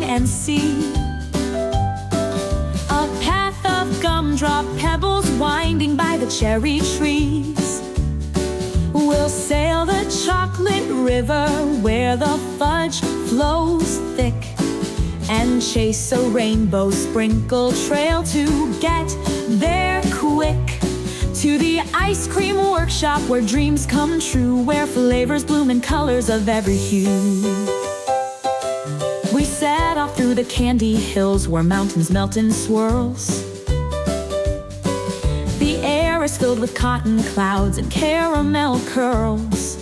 and see. A path of gumdrop pebbles winding by the cherry trees. We'll sail the chocolate river where the fudge flows thick, and chase a rainbow sprinkle trail to get there quick. To the ice cream workshop where dreams come true, where flavors bloom in colors of every hue. We set off through the candy hills where mountains melt in swirls. The air is filled with cotton clouds and caramel curls.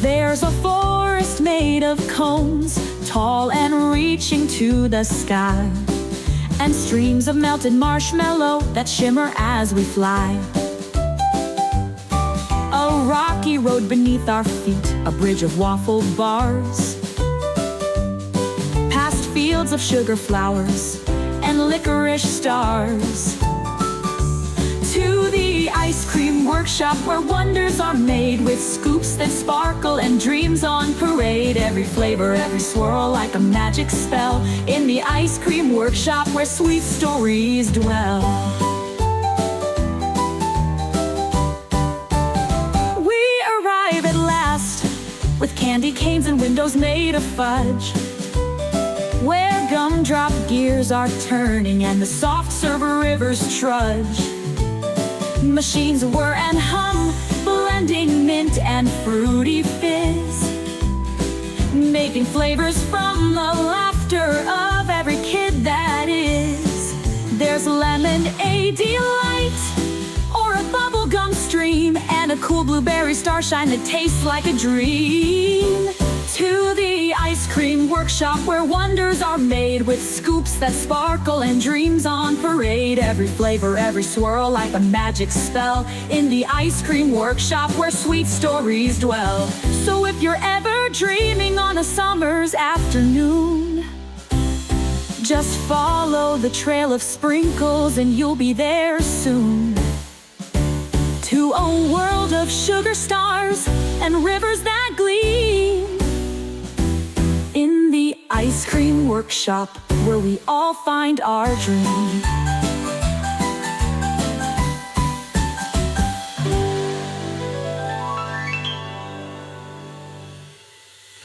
There's a forest made of cones, tall and reaching to the sky, and streams of melted marshmallow that shimmer as we fly. A rocky road beneath our feet, a bridge of waffle bars, past fields of sugar flowers and licorice stars. To the ice cream workshop where wonders are made, with scoops that sparkle and dreams on parade. Every flavor, every swirl like a magic spell, in the ice cream workshop where sweet stories dwell. We arrive at last with candy canes and windows made of fudge, where gumdrop gears are turning and the soft server rivers trudge. Machines whir and hum, blending mint and fruity fizz, making flavors from the laughter of every kid that is. There's lemon, a delight, or a bubblegum stream, and a cool blueberry starshine that tastes like a dream. To the ice cream workshop where wonders are made, with scoops that sparkle and dreams on parade. Every flavor, every swirl like a magic spell, in the ice cream workshop where sweet stories dwell. So if you're ever dreaming on a summer's afternoon, just follow the trail of sprinkles and you'll be there soon. To a world of sugar stars and rivers that gleam, in the ice cream workshop where we all find our dream.